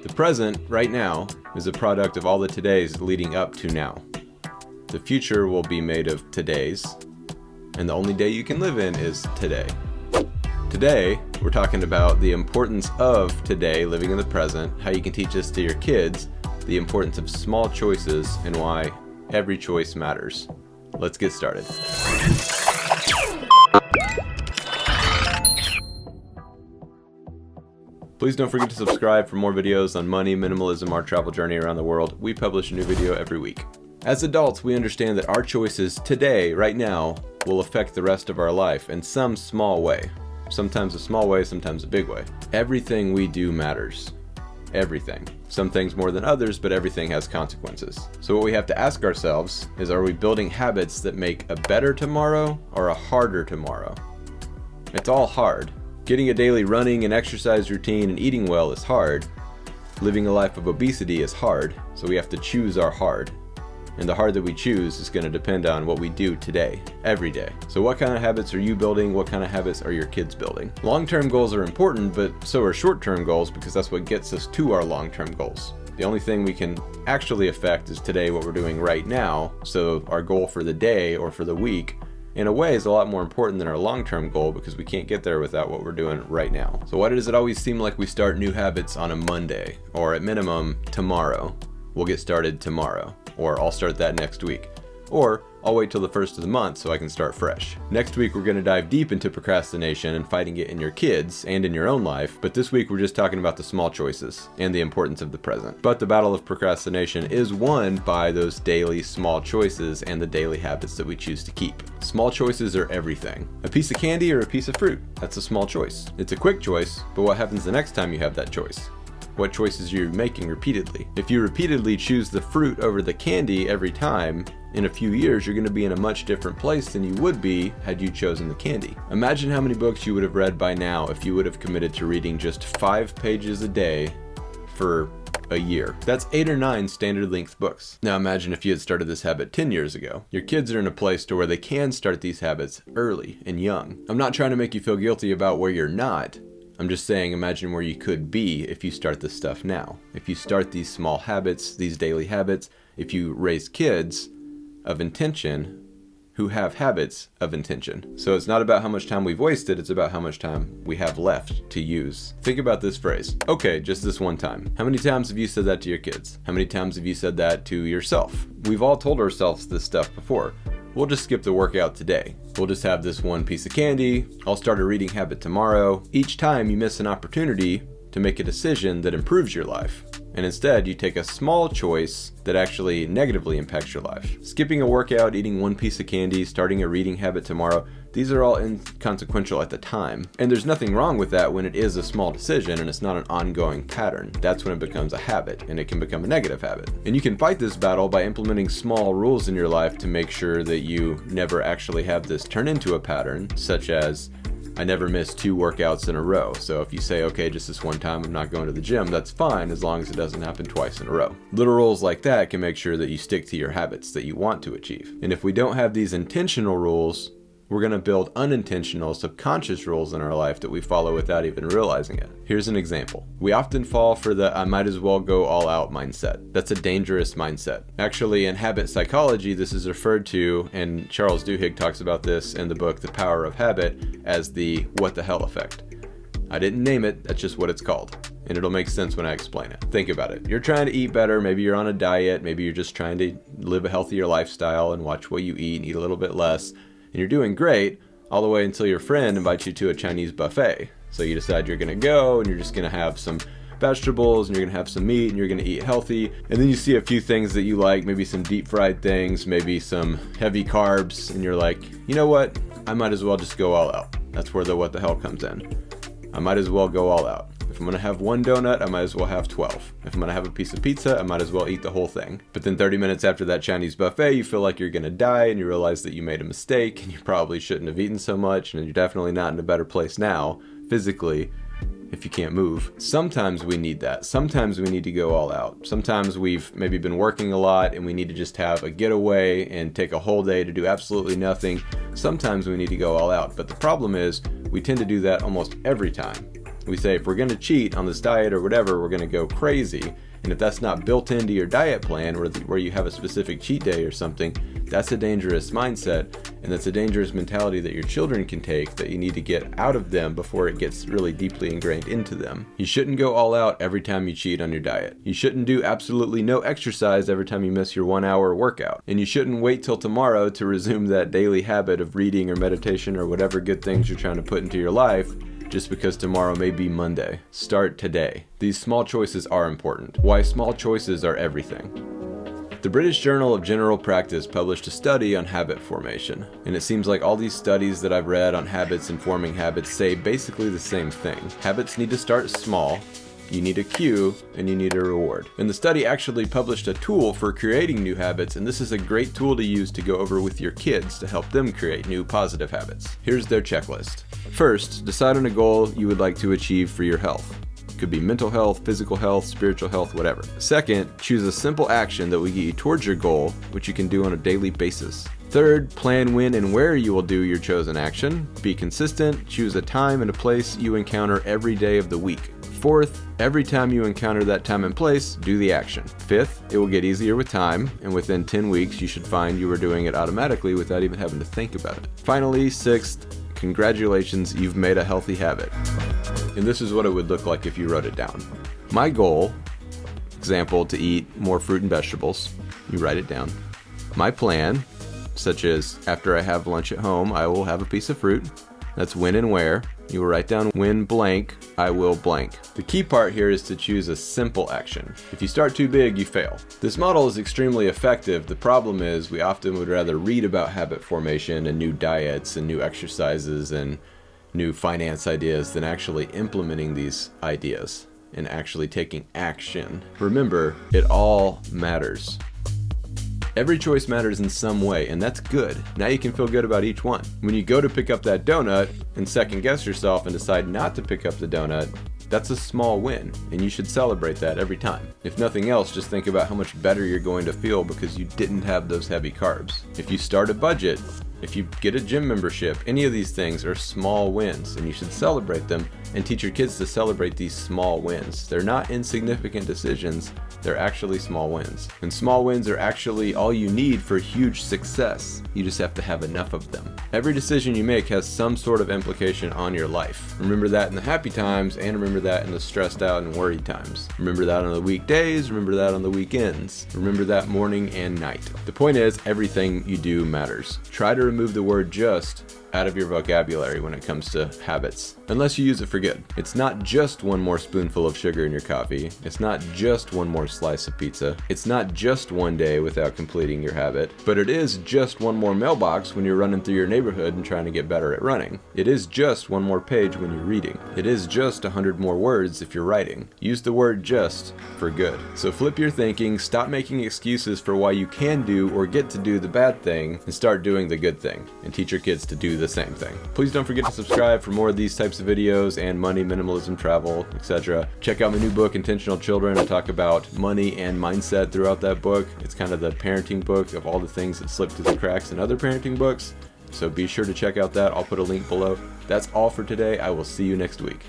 The present, right now, is a product of all the todays leading up to now. The future will be made of todays, and the only day you can live in is today. Today, we're talking about the importance of today, living in the present, how you can teach this to your kids, the importance of small choices, and why every choice matters. Let's get started. Please don't forget to subscribe for more videos on money, minimalism, our travel journey around the world. We publish a new video every week. As adults, we understand that our choices today, right now, will affect the rest of our life in some small way. Sometimes a small way, sometimes a big way. Everything we do matters. Everything. Some things more than others, but everything has consequences. So what we have to ask ourselves is, are we building habits that make a better tomorrow or a harder tomorrow? It's all hard. Getting a daily running and exercise routine and eating well is hard. Living a life of obesity is hard, so we have to choose our hard. And the hard that we choose is going to depend on what we do today, every day. So what kind of habits are you building? What kind of habits are your kids building? Long-term goals are important, but so are short-term goals, because that's what gets us to our long-term goals. The only thing we can actually affect is today, what we're doing right now. So our goal for the day or for the week, in a way, is a lot more important than our long-term goal, because we can't get there without what we're doing right now. So why does it always seem like we start new habits on a Monday, or at minimum tomorrow? We'll get started tomorrow, or I'll start that next week, or I'll wait till the first of the month so I can start fresh. Next week, we're going to dive deep into procrastination and fighting it in your kids and in your own life, but this week we're just talking about the small choices and the importance of the present. But the battle of procrastination is won by those daily small choices and the daily habits that we choose to keep. Small choices are everything. A piece of candy or a piece of fruit, that's a small choice. It's a quick choice, but what happens the next time you have that choice? What choices you're making repeatedly. If you repeatedly choose the fruit over the candy every time, in a few years you're going to be in a much different place than you would be had you chosen the candy. Imagine how many books you would have read by now if you would have committed to reading just 5 pages a day for a year. That's 8 or 9 standard length books. Now imagine if you had started this habit 10 years ago. Your kids are in a place to where they can start these habits early and young. I'm not trying to make you feel guilty about where you're not. I'm just saying, imagine where you could be if you start this stuff now. If you start these small habits, these daily habits, if you raise kids of intention who have habits of intention. So it's not about how much time we've wasted, it's about how much time we have left to use. Think about this phrase. Okay, just this one time. How many times have you said that to your kids? How many times have you said that to yourself? We've all told ourselves this stuff before. We'll just skip the workout today. We'll just have this one piece of candy. I'll start a reading habit tomorrow. Each time you miss an opportunity to make a decision that improves your life. And instead, you take a small choice that actually negatively impacts your life. Skipping a workout, eating one piece of candy, starting a reading habit tomorrow, these are all inconsequential at the time. And there's nothing wrong with that when it is a small decision and it's not an ongoing pattern. That's when it becomes a habit, and it can become a negative habit. And you can fight this battle by implementing small rules in your life to make sure that you never actually have this turn into a pattern, such as, I never miss 2 workouts in a row. So if you say, okay, just this one time I'm not going to the gym, that's fine as long as it doesn't happen twice in a row. Little rules like that can make sure that you stick to your habits that you want to achieve. And if we don't have these intentional rules, we're going to build unintentional, subconscious rules in our life that we follow without even realizing it. Here's an example. We often fall for the I might as well go all out mindset. That's a dangerous mindset. Actually, in habit psychology, this is referred to, and Charles Duhigg talks about this in the book The Power of Habit, as the what the hell effect. I didn't name it, that's just what it's called. And it'll make sense when I explain it. Think about it. You're trying to eat better, maybe you're on a diet, maybe you're just trying to live a healthier lifestyle and watch what you eat and eat a little bit less. And you're doing great all the way until your friend invites you to a Chinese buffet. So you decide you're gonna go and you're just gonna have some vegetables and you're gonna have some meat and you're gonna eat healthy. And then you see a few things that you like, maybe some deep fried things, maybe some heavy carbs, and you're like, you know what? I might as well just go all out. That's where the what the hell comes in. I might as well go all out. If I'm gonna have one donut, I might as well have 12. If I'm gonna have a piece of pizza, I might as well eat the whole thing. But then 30 minutes after that Chinese buffet, you feel like you're gonna die and you realize that you made a mistake and you probably shouldn't have eaten so much, and you're definitely not in a better place now, physically, if you can't move. Sometimes we need that. Sometimes we need to go all out. Sometimes we've maybe been working a lot and we need to just have a getaway and take a whole day to do absolutely nothing. Sometimes we need to go all out. But the problem is we tend to do that almost every time. We say if we're going to cheat on this diet or whatever, we're going to go crazy. And if that's not built into your diet plan, where you have a specific cheat day or something, that's a dangerous mindset, and that's a dangerous mentality that your children can take that you need to get out of them before it gets really deeply ingrained into them. You shouldn't go all out every time you cheat on your diet. You shouldn't do absolutely no exercise every time you miss your 1 hour workout. And you shouldn't wait till tomorrow to resume that daily habit of reading or meditation or whatever good things you're trying to put into your life just because tomorrow may be Monday. Start today. These small choices are important. Why small choices are everything. The British Journal of General Practice published a study on habit formation, and it seems like all these studies that I've read on habits and forming habits say basically the same thing. Habits need to start small, you need a cue, and you need a reward. And the study actually published a tool for creating new habits, and this is a great tool to use to go over with your kids to help them create new positive habits. Here's their checklist. First, decide on a goal you would like to achieve for your health. Could be mental health, physical health, spiritual health, whatever. Second, choose a simple action that will get you towards your goal, which you can do on a daily basis. Third, plan when and where you will do your chosen action. Be consistent, choose a time and a place you encounter every day of the week. Fourth, every time you encounter that time and place, do the action. Fifth, it will get easier with time, and within 10 weeks you should find you are doing it automatically without even having to think about it. Finally, sixth, congratulations, you've made a healthy habit. And this is what it would look like if you wrote it down. My goal, example, to eat more fruit and vegetables. You write it down. My plan, such as after I have lunch at home, I will have a piece of fruit. That's when and where. You will write down when blank, I will blank. The key part here is to choose a simple action. If you start too big, you fail. This model is extremely effective. The problem is we often would rather read about habit formation and new diets and new exercises and new finance ideas than actually implementing these ideas and actually taking action. Remember, it all matters. Every choice matters in some way, and that's good. Now you can feel good about each one. When you go to pick up that donut and second guess yourself and decide not to pick up the donut, that's a small win, and you should celebrate that every time. If nothing else, just think about how much better you're going to feel because you didn't have those heavy carbs. If you start a budget, if you get a gym membership, any of these things are small wins, and you should celebrate them and teach your kids to celebrate these small wins. They're not insignificant decisions, they're actually small wins. And small wins are actually all you need for huge success. You just have to have enough of them. Every decision you make has some sort of implication on your life. Remember that in the happy times, and remember that in the stressed out and worried times. Remember that on the weekdays, remember that on the weekends. Remember that morning and night. The point is, everything you do matters. Try to remove the word just out of your vocabulary when it comes to habits, unless you use it for good. It's not just one more spoonful of sugar in your coffee. It's not just one more slice of pizza. It's not just one day without completing your habit, but it is just one more mailbox when you're running through your neighborhood and trying to get better at running. It is just one more page when you're reading. It is just 100 more words if you're writing. Use the word just for good. So flip your thinking, stop making excuses for why you can do or get to do the bad thing, and start doing the good thing, and teach your kids to do the same thing. Please don't forget to subscribe for more of these types of videos and money, minimalism, travel, etc. Check out my new book, Intentional Children. I talk about money and mindset throughout that book. It's kind of the parenting book of all the things that slip through the cracks in other parenting books. So be sure to check out that. I'll put a link below. That's all for today. I will see you next week.